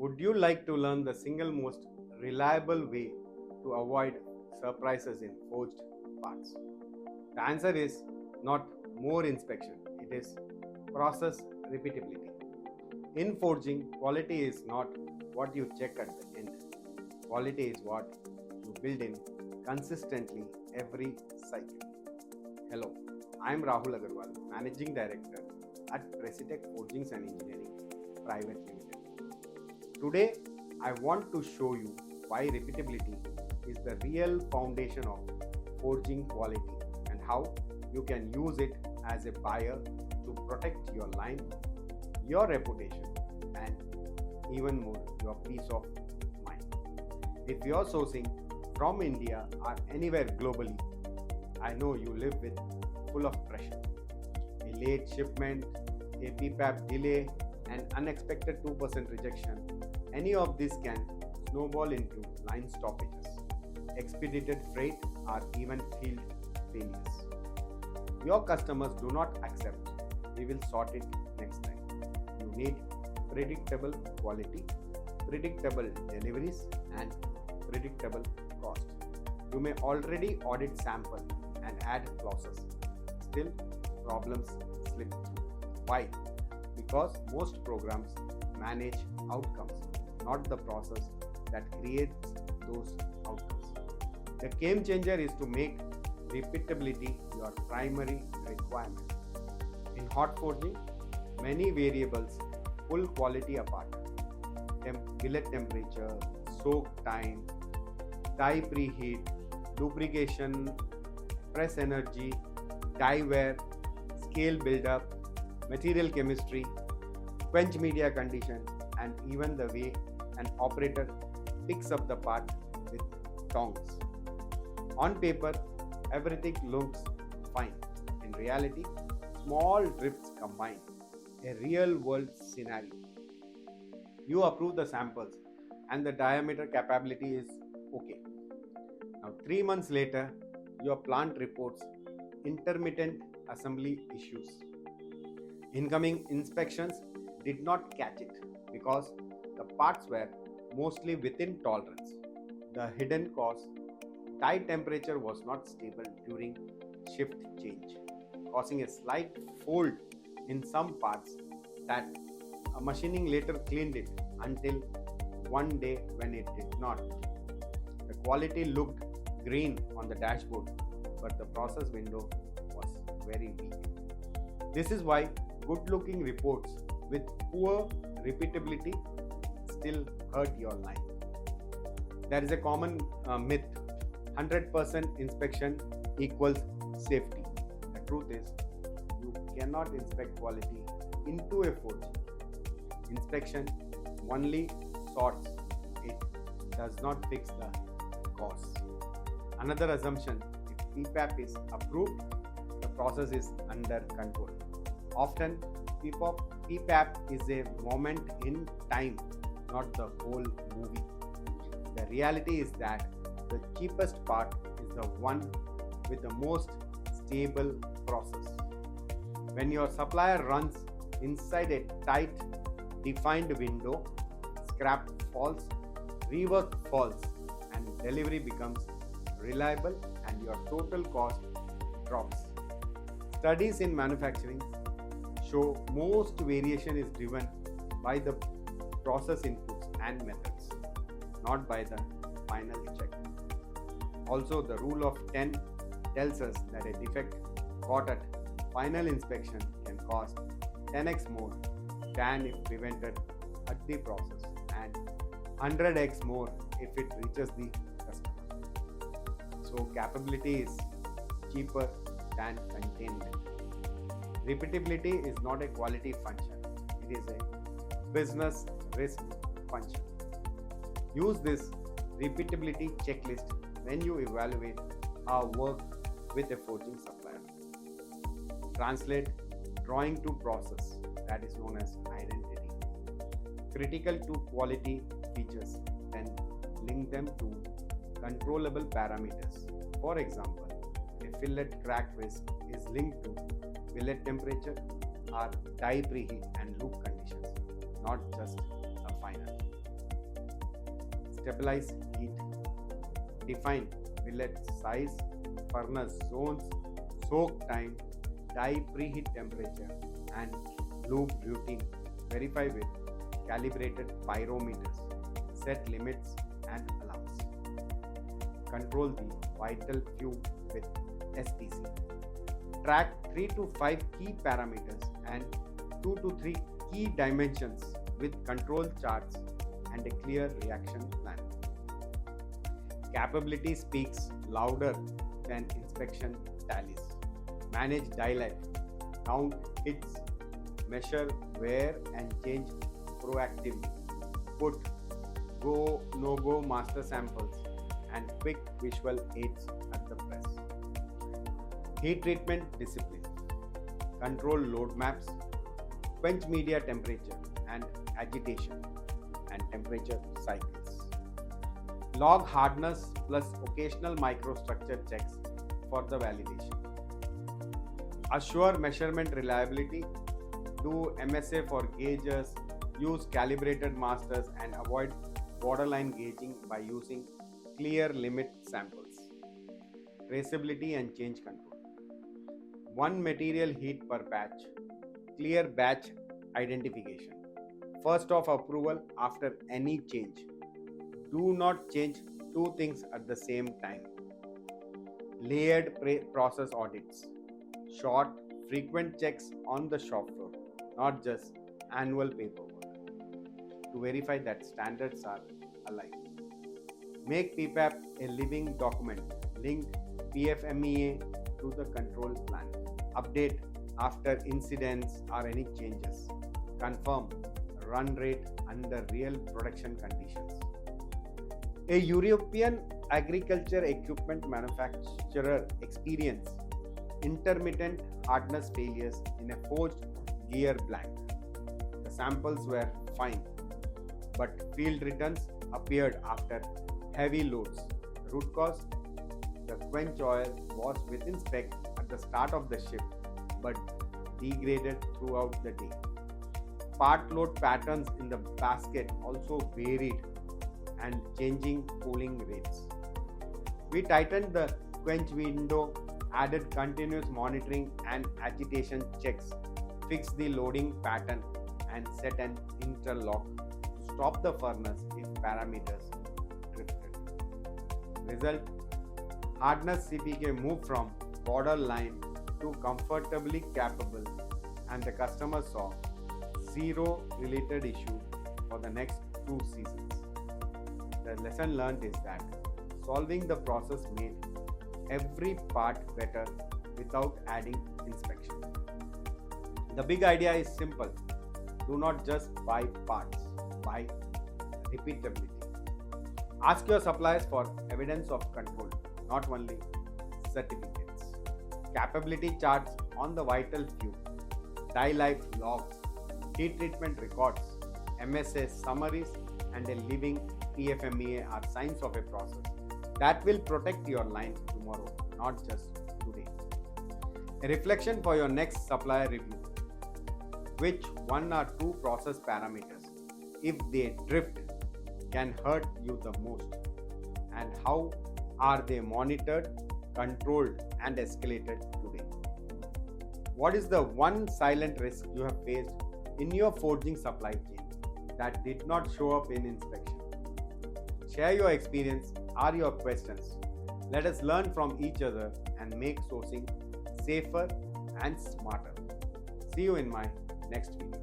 Would you like to learn the single most reliable way to avoid surprises in forged parts? The answer is not more inspection, it is process repeatability. In forging, quality is not what you check at the end, quality is what you build in consistently every cycle. Hello, I am Rahul Agarwal, Managing Director at Presitech Forgings and Engineering Private Limited. Today, I want to show you why repeatability is the real foundation of forging quality and how you can use it as a buyer to protect your line, your reputation, and even more, your peace of mind. If you're sourcing from India or anywhere globally, I know you live with full of pressure. A late shipment, a PPAP delay, an unexpected 2% rejection, any of this can snowball into line stoppages, expedited freight, or even field failures. Your customers do not accept. We will sort it next time. You need predictable quality, predictable deliveries, and predictable cost. You may already audit sample and add clauses. Still, problems slip through. Why? Because most programs manage outcomes, not the process that creates those outcomes. The game changer is to make repeatability your primary requirement. In hot forging, many variables pull quality apart. Billet temperature, soak time, die preheat, lubrication, press energy, die wear, scale buildup, material chemistry, quench media condition, and even the way an operator picks up the part with tongs. On paper, everything looks fine. In reality, small drifts combine. A real world scenario. You approve the samples and the diameter capability is okay. Now, 3 months later, your plant reports intermittent assembly issues. Incoming inspections did not catch it because the parts were mostly within tolerance. The hidden cause, die temperature was not stable during shift change, causing a slight fold in some parts that machining later cleaned it until one day when it did not. The quality looked green on the dashboard, but the process window was very weak. This is why good looking reports with poor repeatability still hurt your line. There is a common myth 100% inspection equals safety. The truth is, you cannot inspect quality into a forging. Inspection only sorts, it does not fix the cause. Another assumption, if PPAP is approved, the process is under control. Often, PPAP is a moment in time, not the whole movie. The reality is that the cheapest part is the one with the most stable process. When your supplier runs inside a tight, defined window, scrap falls, rework falls, and delivery becomes reliable and your total cost drops. Studies in manufacturing show most variation is driven by the process inputs and methods, not by the final check. Also, the rule of 10 tells us that a defect caught at final inspection can cost 10x more than if prevented at the process and 100x more if it reaches the customer. So, capability is cheaper than containment. Repeatability is not a quality function, it is a business risk function. Use this repeatability checklist when you evaluate our work with a forging supplier. Translate drawing to process, that is known as identity. Critical to quality features, then link them to controllable parameters. For example, a fillet crack risk is linked to billet temperature or die preheat and loop conditions, not just a final. stabilize heat, define billet size, furnace zones, soak time, die preheat temperature, and loop routine. Verify with calibrated pyrometers, set limits and alarms. Control the vital few with SPC. Track 3 to 5 key parameters and 2 to 3 key dimensions with control charts and a clear reaction plan. Capability speaks louder than inspection tallies. Manage die life, count hits, measure wear and change proactively. Put go, no go master samples and quick visual aids at the press. Heat treatment discipline. Control load maps, quench media temperature and agitation and temperature cycles. Log hardness plus occasional microstructure checks for the validation. Assure measurement reliability. Do MSA for gauges, use calibrated masters and avoid borderline gauging by using clear limit samples. Traceability and change control. One material heat per batch. Clear batch identification. First of approval after any change. Do not change two things at the same time. Layered process audits. Short, frequent checks on the shop floor, not just annual paperwork, to verify that standards are aligned. Make PPAP a living document. Link PFMEA to the control plan. Update after incidents or any changes. Confirm run rate under real production conditions. A European agriculture equipment manufacturer experienced intermittent hardness failures in a forged gear blank. The samples were fine, but field returns appeared after heavy loads. Root cause? The quench oil was within spec at the start of the shift, but degraded throughout the day. Part load patterns in the basket also varied and changing cooling rates. We tightened the quench window, added continuous monitoring and agitation checks, fixed the loading pattern and set an interlock to stop the furnace if parameters drifted. Result: hardness CPK moved from borderline to comfortably capable, and the customer saw zero related issue for the next 2 seasons. The lesson learned is that solving the process made every part better without adding inspection. The big idea is simple. Do not just buy parts, buy repeatability. Ask your suppliers for evidence of control, not only certificates. Capability charts on the vital few, die life logs, heat treatment records, MSA summaries, and a living PFMEA are signs of a process that will protect your line tomorrow, not just today. A reflection for your next supplier review. Which one or two process parameters, if they drift, can hurt you the most? And how are they monitored, controlled, and escalated today? What is the one silent risk you have faced in your forging supply chain that did not show up in inspection? Share your experience or your questions. Let us learn from each other and make sourcing safer and smarter. See you in my next video.